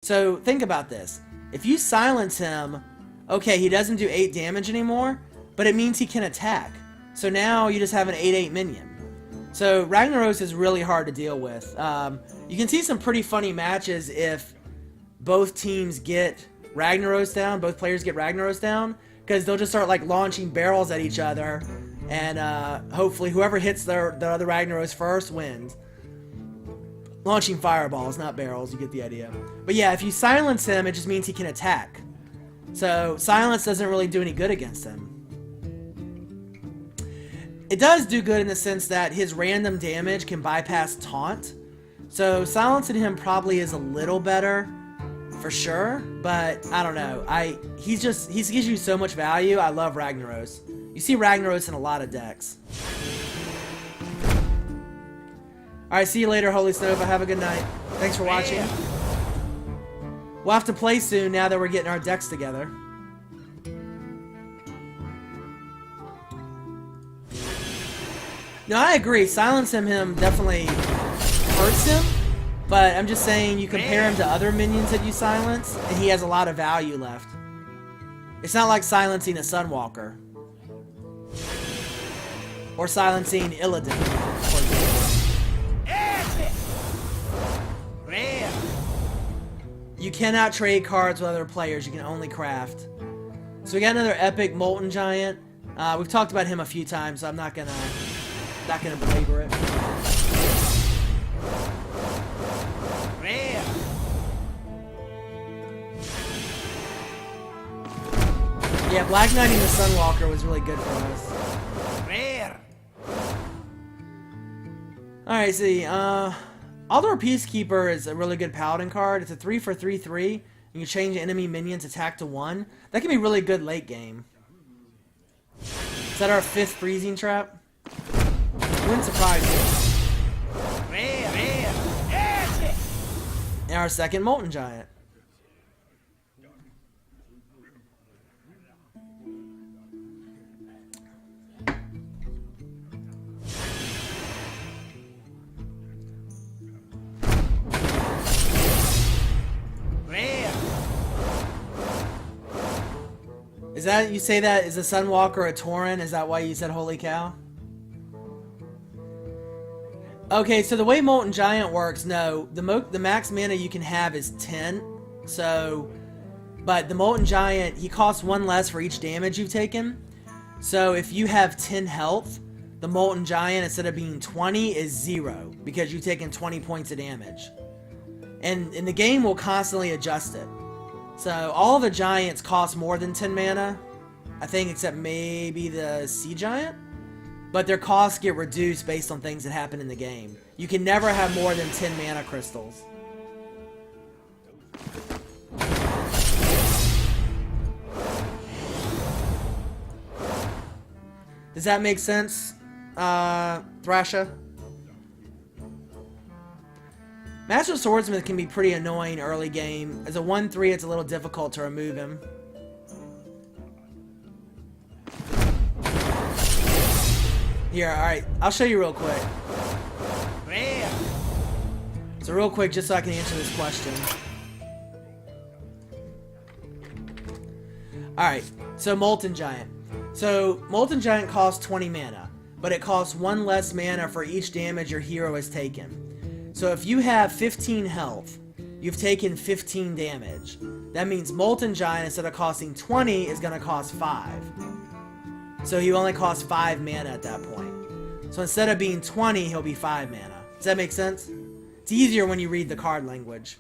So think about this. If you silence him, okay, he doesn't do 8 damage anymore, but it means he can attack. So now you just have an 8/8 minion. So Ragnaros is really hard to deal with. You can see some pretty funny matches if both teams get Ragnaros down, both players get Ragnaros down, because they'll just start like launching barrels at each other, and hopefully whoever hits the other Ragnaros first wins. Launching fireballs, not barrels, you get the idea. But yeah, if you silence him, it just means he can attack. So silence doesn't really do any good against him. It does do good in the sense that his random damage can bypass taunt. So silencing him probably is a little better, for sure. But I don't know. He gives you so much value. I love Ragnaros. You see Ragnaros in a lot of decks. Alright, see you later, Holy Snova. Have a good night. Thanks for watching. We'll have to play soon now that we're getting our decks together. No, I agree. Silencing him definitely hurts him. But I'm just saying, you compare him to other minions that you silence, and he has a lot of value left. It's not like silencing a Sunwalker. Or silencing Illidan, for example. You cannot trade cards with other players. You can only craft. So we got another epic Molten Giant. We've talked about him a few times, so I'm not gonna belabor it. Yeah, Black Knighting the Sunwalker was really good for us. Alright, see, Aldor Peacekeeper is a really good Paladin card. It's a 3 for 3/3. You can change enemy minions attack to 1. That can be really good late game. Is that our 5th freezing trap? Wouldn't surprise me. And our 2nd Molten Giant. Is that, you say that, is a Sunwalker a Tauren? Is that why you said holy cow? Okay, so the way Molten Giant works, no, the max mana you can have is 10. So, but the Molten Giant, he costs 1 less for each damage you've taken. So if you have 10 health, the Molten Giant, instead of being 20, is 0, because you've taken 20 points of damage. And the game will constantly adjust it. So all the giants cost more than 10 mana, I think, except maybe the Sea Giant. But their costs get reduced based on things that happen in the game. You can never have more than 10 mana crystals. Does that make sense, Thrasha? Master Swordsmith can be pretty annoying early game. As a 1/3, it's a little difficult to remove him. Here, alright, I'll show you real quick. So real quick, just so I can answer this question. Alright, so Molten Giant. So, Molten Giant costs 20 mana, but it costs 1 less mana for each damage your hero has taken. So if you have 15 health, you've taken 15 damage. That means Molten Giant, instead of costing 20, is going to cost 5. So he only costs 5 mana at that point. So instead of being 20, he'll be 5 mana. Does that make sense? It's easier when you read the card language.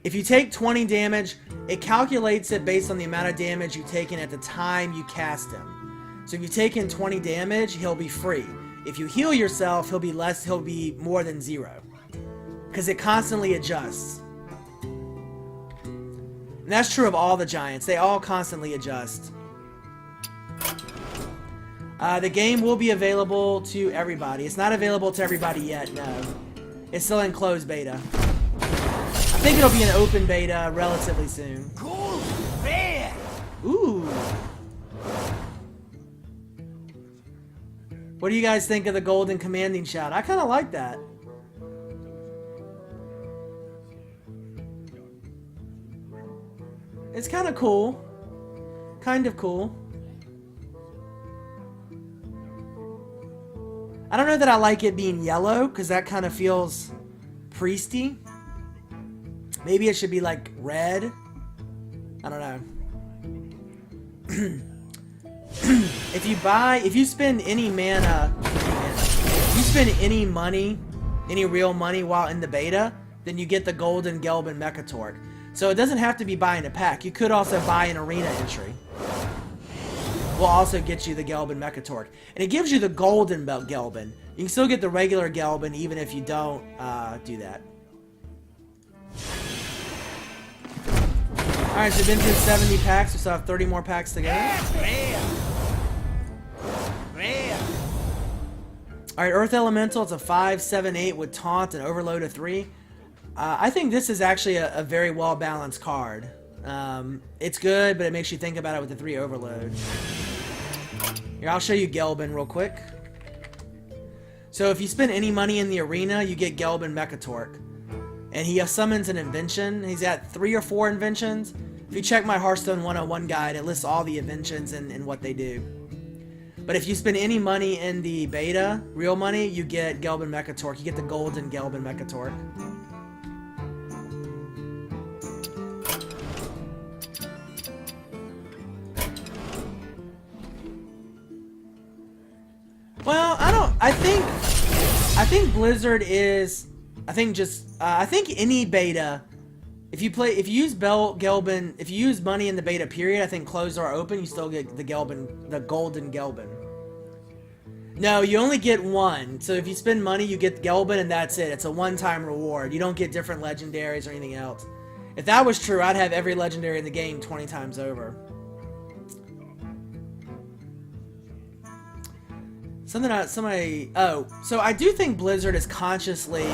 If you take 20 damage, it calculates it based on the amount of damage you've taken at the time you cast him. So if you've taken 20 damage, he'll be free. If you heal yourself, he'll be more than 0. Because it constantly adjusts. And that's true of all the giants. They all constantly adjust. The game will be available to everybody. It's not available to everybody yet, no. It's still in closed beta. I think it'll be an open beta relatively soon. Cool, man. Ooh. What do you guys think of the golden commanding shout? I kind of like that. It's kind of cool. Kind of cool. I don't know that I like it being yellow, because that kind of feels priesty. Maybe it should be like red. I don't know. If you spend any mana, if you spend any money, any real money while in the beta, then you get the golden Gelbin Mechatorque. So it doesn't have to be buying a pack. You could also buy an arena entry. Will also get you the Gelbin Mechatorque. And it gives you the golden Gelbin. You can still get the regular Gelbin even if you don't do that. Alright, so we've been through 70 packs. We still have 30 more packs to go. Alright, Earth Elemental. It's a 5, 7, 8 with Taunt and Overload of 3. I think this is actually a very well-balanced card. It's good, but it makes you think about it with the 3 Overload. Here, I'll show you Gelbin real quick. So if you spend any money in the arena, you get Gelbin Mechatorque. And he summons an invention. He's got 3 or 4 inventions. If you check my Hearthstone 101 guide, it lists all the inventions and what they do. But if you spend any money in the beta, real money, you get Gelbin Mechatorque. You get the golden Gelbin Mechatorque. Well, I think Blizzard is, I think any beta, if you use Gelbin, if you use money in the beta period, I think closed or open, you still get the golden Gelbin. No, you only get one. So if you spend money, you get Gelbin and that's it. It's a one-time reward. You don't get different legendaries or anything else. If that was true, I'd have every legendary in the game 20 times over. So I do think Blizzard is consciously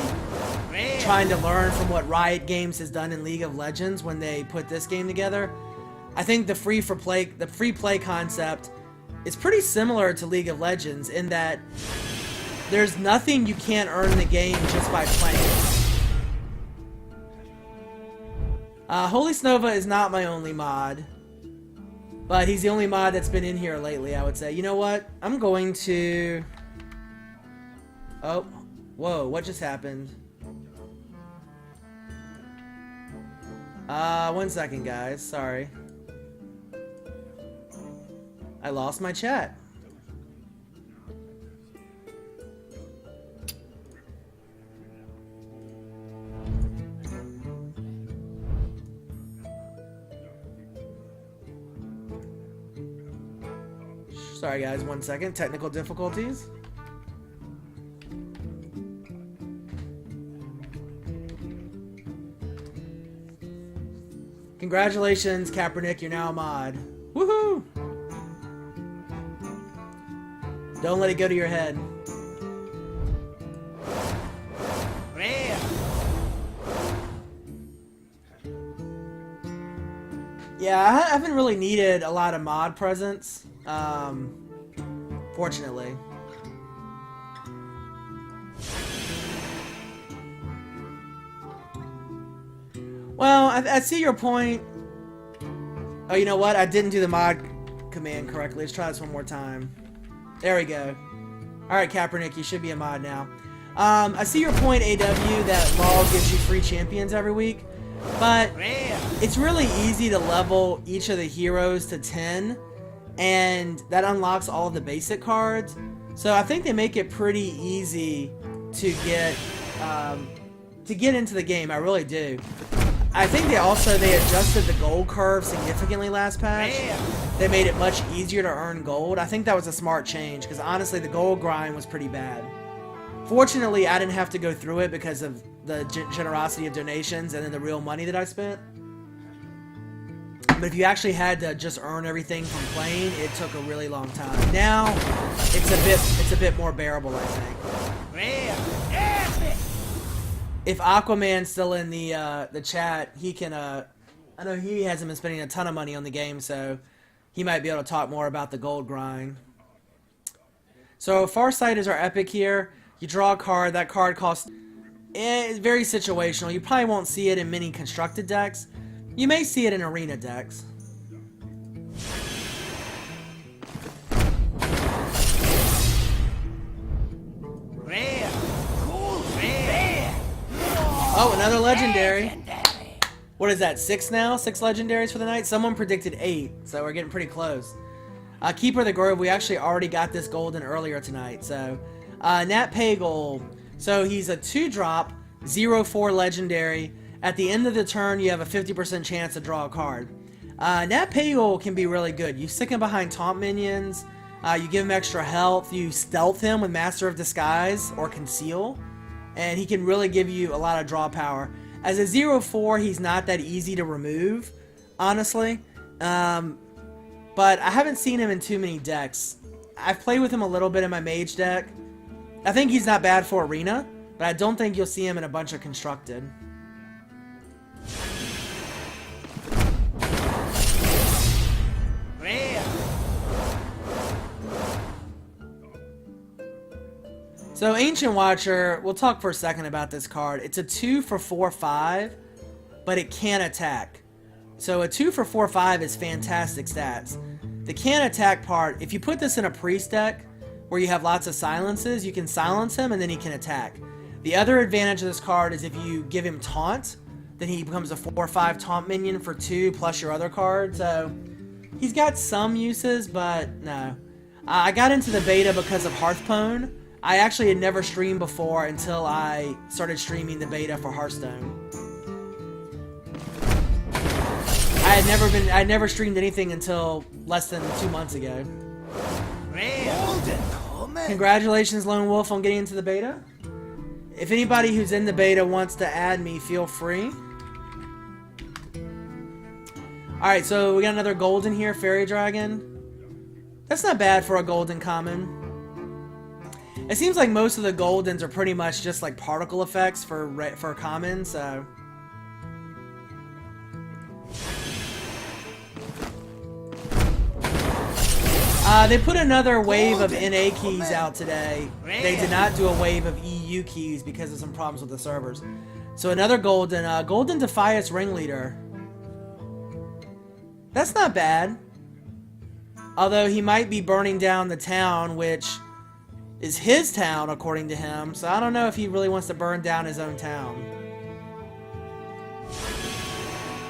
trying to learn from what Riot Games has done in League of Legends when they put this game together. I think the free play concept is pretty similar to League of Legends in that there's nothing you can't earn in the game just by playing. Holy Snova is not my only mod. But he's the only mod that's been in here lately, I would say. You know what? I'm going to... Oh. Whoa, what just happened? 1 second, guys. Sorry. I lost my chat. Sorry guys, 1 second. Technical difficulties. Congratulations, Kaepernick, you're now a mod. Woohoo! Don't let it go to your head. Yeah, I haven't really needed a lot of mod presence. Fortunately. Well, I see your point. Oh, you know what? I didn't do the mod command correctly. Let's try this one more time. There we go. Alright, Kaepernick, you should be a mod now. I see your point, AW, that LoL gives you free champions every week. But it's really easy to level each of the heroes to 10. And that unlocks all of the basic cards. So I think they make it pretty easy to get into the game. I really do. I think they adjusted the gold curve significantly last patch. They made it much easier to earn gold. I think that was a smart change because honestly the gold grind was pretty bad. Fortunately, I didn't have to go through it because of the generosity of donations and then the real money that I spent. But if you actually had to just earn everything from playing, it took a really long time. Now, it's a bit more bearable, I think. If Aquaman's still in the chat, he can. I know he hasn't been spending a ton of money on the game, so he might be able to talk more about the gold grind. So Farsight is our epic here. You draw a card. That card costs. It's very situational. You probably won't see it in many constructed decks. You may see it in arena decks. Rare. Cool. Rare. Oh, another legendary. What is that, 6 now? 6 legendaries for the night? Someone predicted 8, so we're getting pretty close. Keeper of the Grove, we actually already got this golden earlier tonight. So, Nat Pagel. So he's a 2-drop, 0/4 legendary. At the end of the turn, you have a 50% chance to draw a card. Nat Pagel can be really good. You stick him behind taunt minions, you give him extra health, you stealth him with Master of Disguise or Conceal, and he can really give you a lot of draw power. As a 0/4, he's not that easy to remove, honestly. But I haven't seen him in too many decks. I've played with him a little bit in my mage deck. I think he's not bad for arena, but I don't think you'll see him in a bunch of constructed. So Ancient Watcher, we'll talk for a second about this card. It's a 2 for 4/5, but it can attack. So a 2 for 4/5 is fantastic stats. The can attack part, if you put this in a priest deck where you have lots of silences, you can silence him and then he can attack. The other advantage of this card is if you give him taunt, then he becomes a 4/5 taunt minion for 2 plus your other card. So he's got some uses, but no. I got into the beta because of Hearthstone. I actually had never streamed before until I started streaming the beta for Hearthstone. I had never streamed anything until less than 2 months ago. Congratulations, Lone Wolf, on getting into the beta. If anybody who's in the beta wants to add me, feel free. Alright, so we got another golden here, Fairy Dragon. That's not bad for a golden common. It seems like most of the goldens are pretty much just like particle effects for common, so... They put another wave of NA keys out today. They did not do a wave of EU keys because of some problems with the servers. So another golden, Golden Defiance Ringleader. That's not bad. Although he might be burning down the town, which is his town according to him. So I don't know if he really wants to burn down his own town.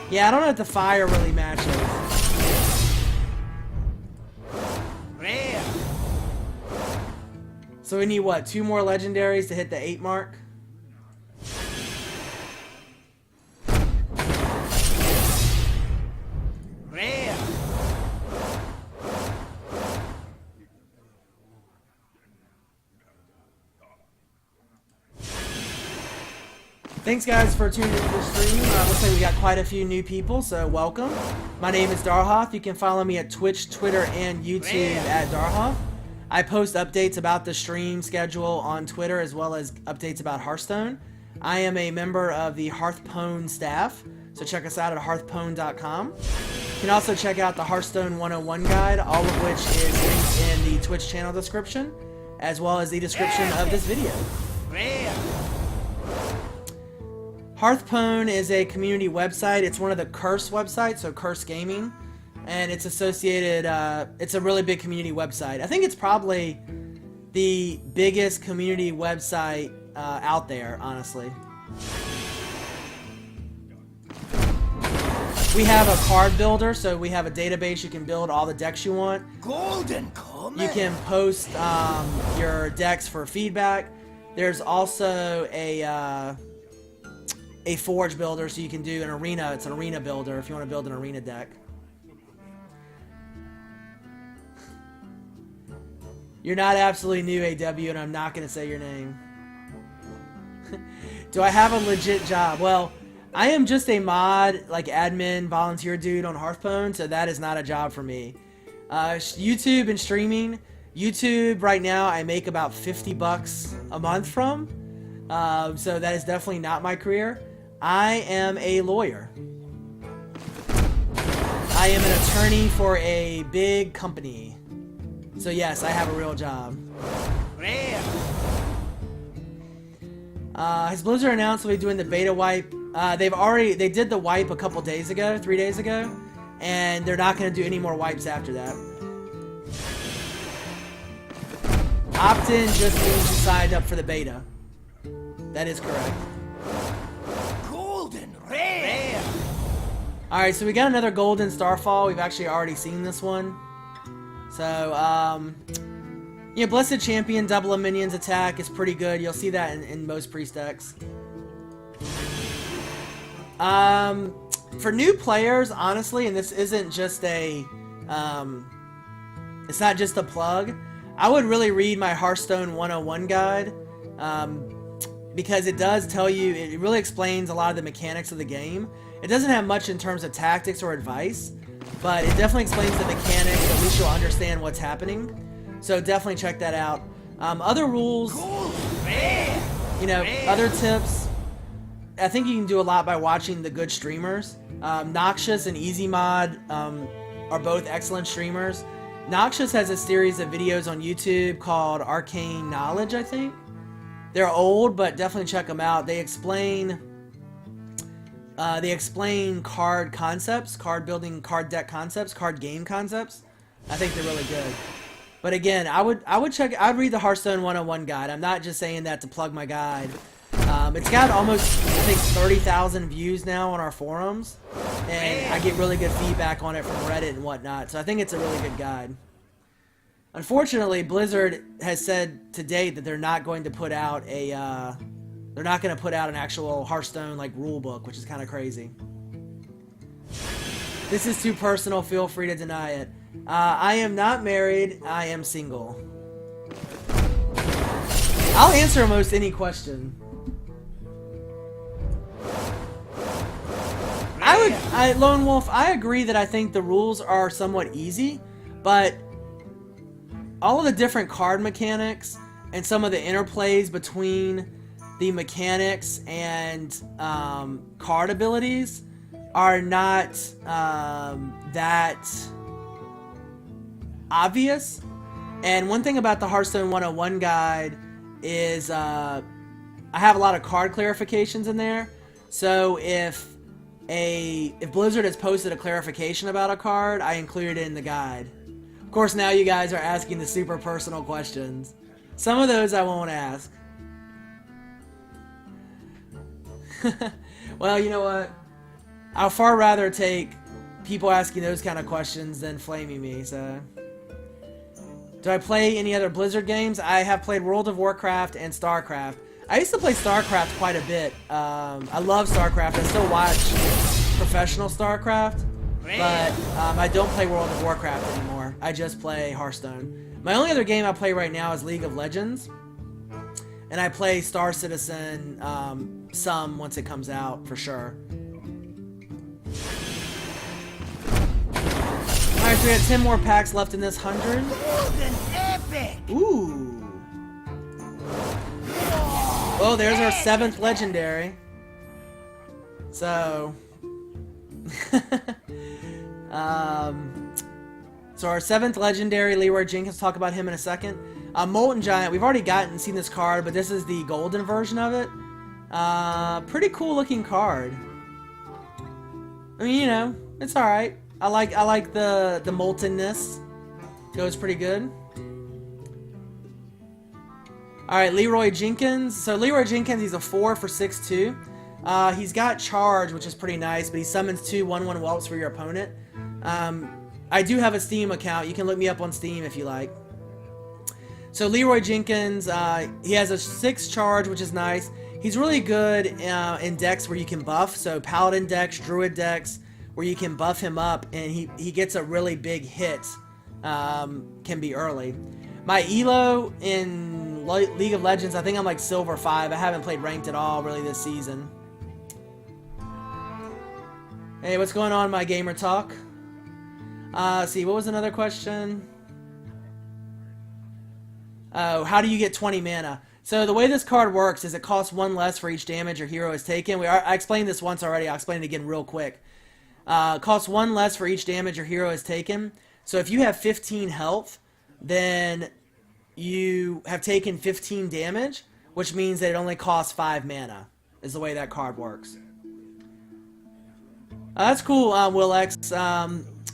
Yeah, I don't know if the fire really matches. So we need, what, 2 more legendaries to hit the 8 mark? Thanks guys for tuning into the stream. Looks like we got quite a few new people, so welcome. My name is Darhoth. You can follow me at Twitch, Twitter, and YouTube at Darhoth. I post updates about the stream schedule on Twitter as well as updates about Hearthstone. I am a member of the Hearthstone staff, so check us out at hearthstone.com. You can also check out the Hearthstone 101 guide, all of which is linked in the Twitch channel description, as well as the description of this video. Hearthstone is a community website. It's one of the Curse websites, so Curse Gaming. And it's associated, it's a really big community website. I think it's probably the biggest community website out there, honestly. We have a card builder, so we have a database. You can build all the decks you want. Golden comment. You can post your decks for feedback. There's also a forge builder, so you can do an arena. It's an arena builder if you want to build an arena deck. You're not absolutely new, AW, and I'm not going to say your name. Do I have a legit job? Well, I am just a mod, like admin, volunteer dude on Hearthstone, so that is not a job for me. YouTube and streaming. YouTube, right now, I make about 50 bucks a month from. So that is definitely not my career. I am a lawyer. I am an attorney for a big company. So yes, I have a real job. Has Blizzard announced they'll be doing the beta wipe They did the wipe a couple days ago, 3 days ago, and they're not going to do any more wipes after that. Opt-in just means you signed up for the beta. That is correct. Golden rare. Alright, so we got another Golden Starfall. We've actually already seen this one. So, yeah, Blessed Champion, double a minion's attack is pretty good. You'll see that in most priest decks. For new players, honestly, and this isn't just a, it's not just a plug, I would really read my Hearthstone 101 guide, because it does tell you, it really explains a lot of the mechanics of the game. It doesn't have much in terms of tactics or advice, but it definitely explains the mechanics, at least you'll understand what's happening. So definitely check that out. Other rules, you know, other tips, I think you can do a lot by watching the good streamers. Noxious and Easy Mod are both excellent streamers. Noxious has a series of videos on YouTube called Arcane Knowledge, I think. They're old, but definitely check them out. They explain card concepts, card building, card deck concepts, card game concepts. I think they're really good. But again, I'd read the Hearthstone 101 guide. I'm not just saying that to plug my guide. It's got almost, I think, 30,000 views now on our forums, and I get really good feedback on it from Reddit and whatnot, so I think it's a really good guide. Unfortunately, Blizzard has said to date that they're not going to put out an actual Hearthstone like rule book, which is kind of crazy. This is too personal, feel free to deny it. I am not married, I am single. I'll answer almost any question. Lone Wolf, I agree that I think the rules are somewhat easy, but all of the different card mechanics and some of the interplays between the mechanics and card abilities are not that obvious. And one thing about the Hearthstone 101 guide is I have a lot of card clarifications in there. So if Blizzard has posted a clarification about a card, I include it in the guide. Of course, now you guys are asking the super personal questions. Some of those I won't ask. Well, you know what? I'll far rather take people asking those kind of questions than flaming me, so... Do I play any other Blizzard games? I have played World of Warcraft and StarCraft. I used to play StarCraft quite a bit. I love StarCraft. I still watch professional StarCraft, but I don't play World of Warcraft anymore. I just play Hearthstone. My only other game I play right now is League of Legends, and I play Star Citizen some once it comes out, for sure. Alright, so we got 10 more packs left in this 100. Ooh. Oh, there's our 7th legendary. So... so our 7th legendary, Leroy Jenkins, talk about him in a second. Molten Giant, we've already seen this card, but this is the golden version of it. Pretty cool looking card. I mean, you know, it's alright. I like the moltenness. Goes pretty good. Alright, Leroy Jenkins. So Leroy Jenkins, he's a 4 for 6/2. He's got charge, which is pretty nice, but he summons 2 1/1 whelps for your opponent. I do have a Steam account. You can look me up on Steam if you like. So Leroy Jenkins, he has a 6 charge, which is nice. He's really good in decks where you can buff. So Paladin decks, Druid decks, where you can buff him up, and he gets a really big hit. Can be early. My elo in League of Legends, I think I'm like Silver 5. I haven't played ranked at all really this season. Hey, what's going on, my gamer talk? See, what was another question? Oh, how do you get 20 mana? So the way this card works is it costs 1 less for each damage your hero has taken. I explained this once already. I'll explain it again real quick. It costs 1 less for each damage your hero has taken. So if you have 15 health, then you have taken 15 damage, which means that it only costs 5 mana, is the way that card works. That's cool, Will X.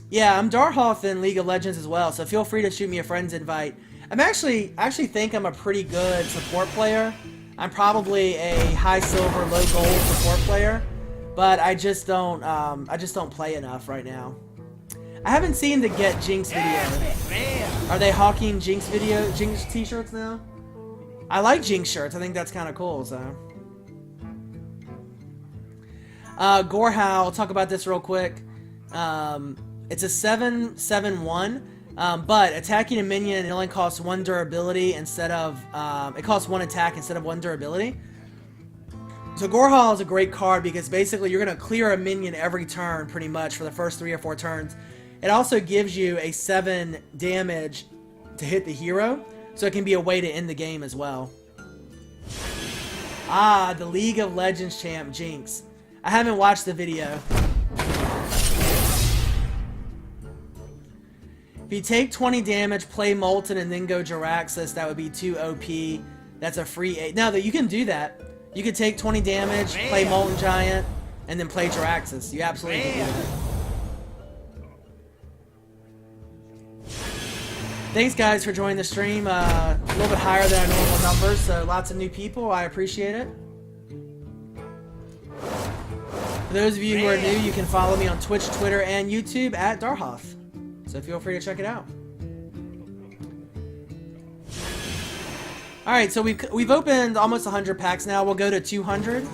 Yeah, I'm Darhoth in League of Legends as well, so feel free to shoot me a friend's invite. I actually think I'm a pretty good support player. I'm probably a high silver, low gold support player, but I just don't play enough right now. I haven't seen the Get Jinx video. Are they hawking Jinx t-shirts now? I like Jinx shirts. I think that's kind of cool, so. Gorehow, I'll talk about this real quick. It's a 7/7/1, but attacking a minion, it only costs 1 durability instead of, it costs 1 attack instead of 1 durability. So Gorehow is a great card because basically you're going to clear a minion every turn pretty much for the first 3 or 4 turns. It also gives you a 7 damage to hit the hero, so it can be a way to end the game as well. Ah, the League of Legends champ, Jinx. I haven't watched the video. If you take 20 damage, play Molten, and then go Jiraxis, that would be 2 OP. That's a free 8. Now, you can do that. You could take 20 damage, play Molten Giant, and then play Jiraxis. You absolutely can do that. Thanks, guys, for joining the stream. A little bit higher than our normal numbers, so lots of new people. I appreciate it. For those of you who are new, you can follow me on Twitch, Twitter, and YouTube at Darhoth. So feel free to check it out. Alright, so we've opened almost 100 packs now. We'll go to 200.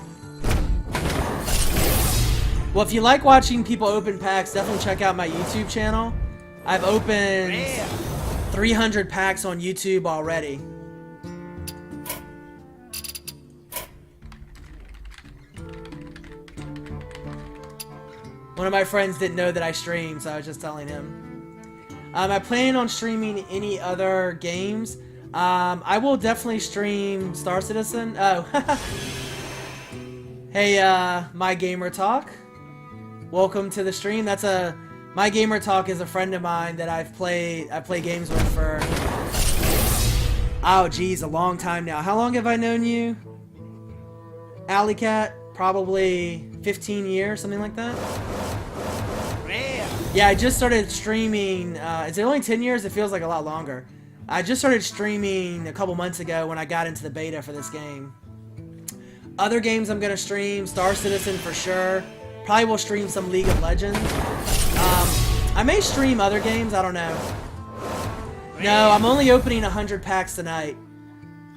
Well, if you like watching people open packs, definitely check out my YouTube channel. I've opened 300 packs on YouTube already. One of my friends didn't know that I stream, so I was just telling him. I plan on streaming any other games. I will definitely stream Star Citizen. Oh, hey, My Gamer Talk. Welcome to the stream. My Gamer Talk is a friend of mine that I play games with for, oh geez, a long time now. How long have I known you, Alley Cat? Probably 15 years, something like that. Yeah, I just started streaming. Is it only 10 years? It feels like a lot longer. I just started streaming a couple months ago when I got into the beta for this game. Other games I'm going to stream, Star Citizen for sure. Probably will stream some League of Legends. I may stream other games, I don't know. No, I'm only opening 100 packs tonight.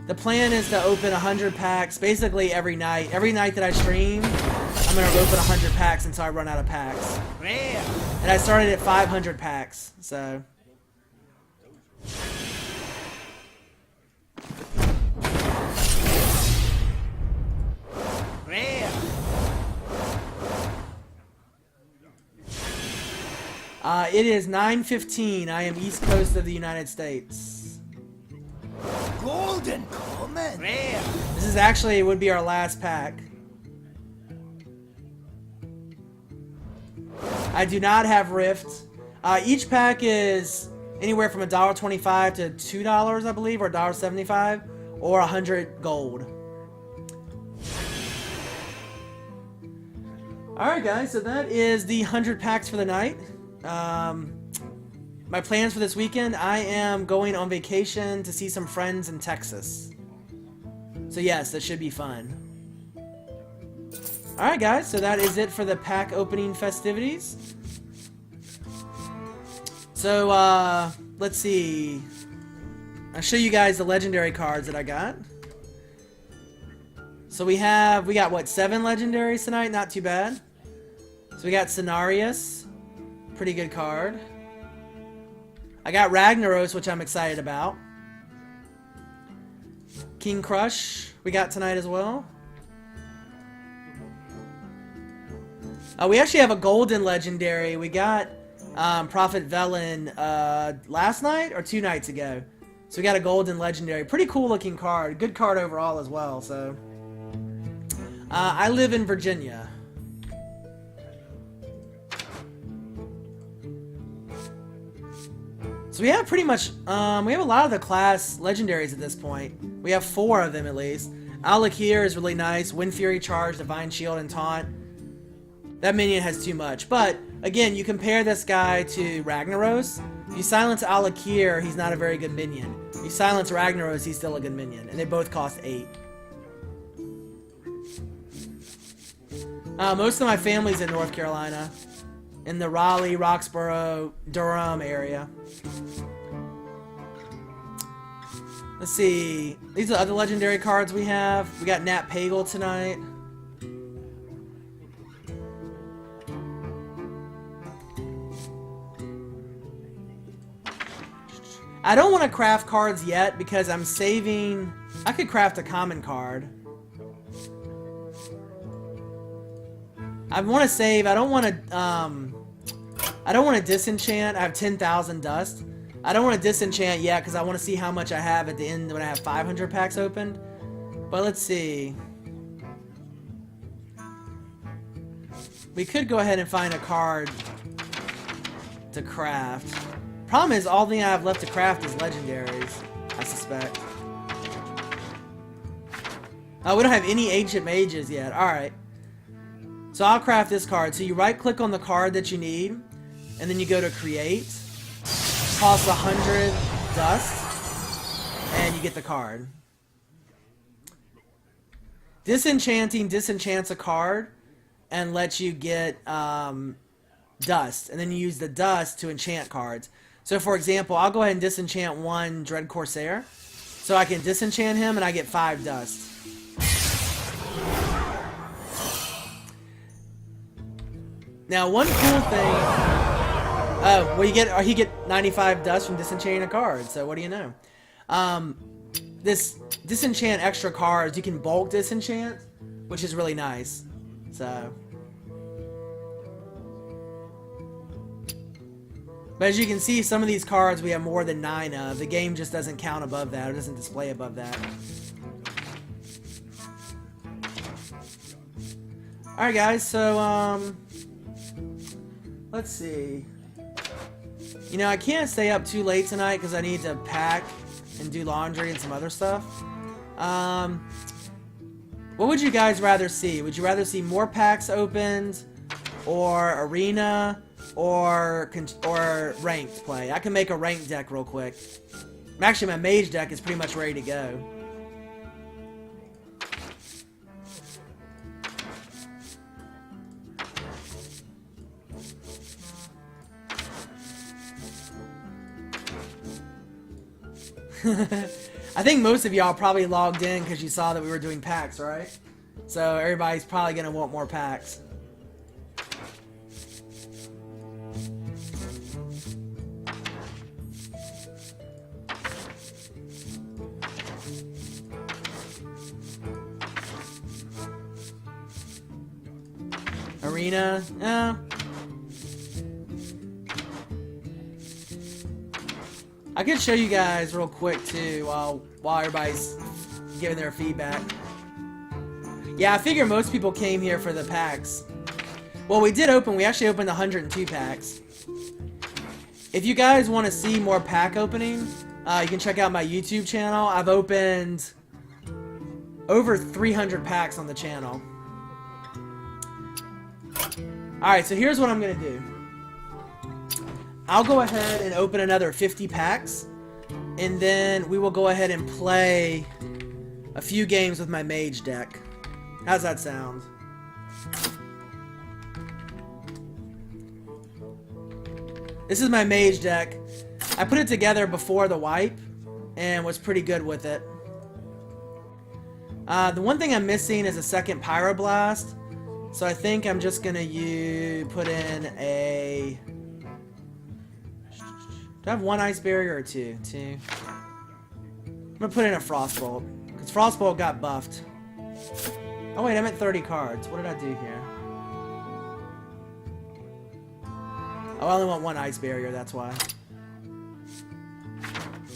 The plan is to open 100 packs basically every night. Every night that I stream, I'm going to open 100 packs until I run out of packs. And I started at 500 packs, so... It is 9:15. I am East Coast of the United States. Golden Comet. This is actually, it would be our last pack. I do not have Rift. Each pack is anywhere from $1.25 to $2, I believe, or $1.75, or 100 gold. Alright guys, so that is the 100 packs for the night. My plans for this weekend, I am going on vacation to see some friends in Texas. So yes, that should be fun. Alright guys, so that is it for the pack opening festivities. So, let's see. I'll show you guys the legendary cards that I got. So we got what, 7 legendaries tonight? Not too bad. So we got Cenarius. Pretty good card. I got Ragnaros, which I'm excited about. King Crush, we got tonight as well. We actually have a golden legendary. We got Prophet Velen last night or 2 nights ago. So we got a golden legendary. Pretty cool looking card. Good card overall as well. So I live in Virginia. So we have pretty much, we have a lot of the class legendaries at this point. We have 4 of them at least. Alakir is really nice. Wind Fury Charge, Divine Shield, and Taunt. That minion has too much. But, again, you compare this guy to Ragnaros. If you silence Alakir, he's not a very good minion. If you silence Ragnaros, he's still a good minion. And they both cost 8. Most of my family's in North Carolina. In the Raleigh, Roxborough, Durham area. Let's see. These are other legendary cards we have. We got Nat Pagle tonight. I don't want to craft cards yet because I'm saving... I could craft a common card. I want to save. I don't want to disenchant. I have 10,000 dust. I don't want to disenchant yet because I want to see how much I have at the end when I have 500 packs opened. But let's see. We could go ahead and find a card to craft. Problem is, all thing I have left to craft is legendaries, I suspect. We don't have any ancient mages yet. Alright. So I'll craft this card. So you right click on the card that you need, and then you go to create. Costs 100 dust, and you get the card. Disenchanting disenchants a card and lets you get dust, and then you use the dust to enchant cards. So for example, I'll go ahead and disenchant one Dread Corsair, so I can disenchant him and I get 5 dust. Now, one cool thing... Oh, well, you get 95 dust from disenchanting a card, so what do you know? This disenchant extra cards, you can bulk disenchant, which is really nice. So... But as you can see, some of these cards we have more than 9 of. The game just doesn't count above that, or doesn't display above that. Alright guys, so, let's see. You know, I can't stay up too late tonight because I need to pack and do laundry and some other stuff. What would you guys rather see? Would you rather see more packs opened, or arena, or ranked play? I can make a ranked deck real quick. Actually, my mage deck is pretty much ready to go. I think most of y'all probably logged in because you saw that we were doing packs, right? So everybody's probably going to want more packs. Arena? I could show you guys real quick too while everybody's giving their feedback. Yeah, I figure most people came here for the packs. Well, we actually opened 102 packs. If you guys want to see more pack opening, you can check out my YouTube channel. I've opened over 300 packs on the channel. Alright, so here's what I'm going to do. I'll go ahead and open another 50 packs, and then we will go ahead and play a few games with my mage deck. How's that sound? This is my mage deck. I put it together before the wipe, and was pretty good with it. The one thing I'm missing is a second Pyroblast, so I think I'm just going to put in a... Do I have 1 ice barrier or 2? 2. I'm gonna put in a Frostbolt, because Frostbolt got buffed. Oh wait, I'm at 30 cards. What did I do here? Oh, I only want 1 ice barrier, that's why.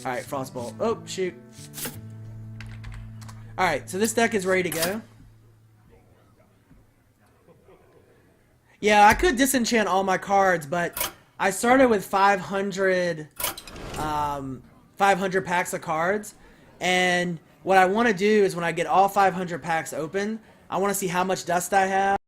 Alright, Frostbolt. Oh, shoot. Alright, so this deck is ready to go. Yeah, I could disenchant all my cards, but I started with 500 packs of cards, and what I want to do is when I get all 500 packs open, I want to see how much dust I have.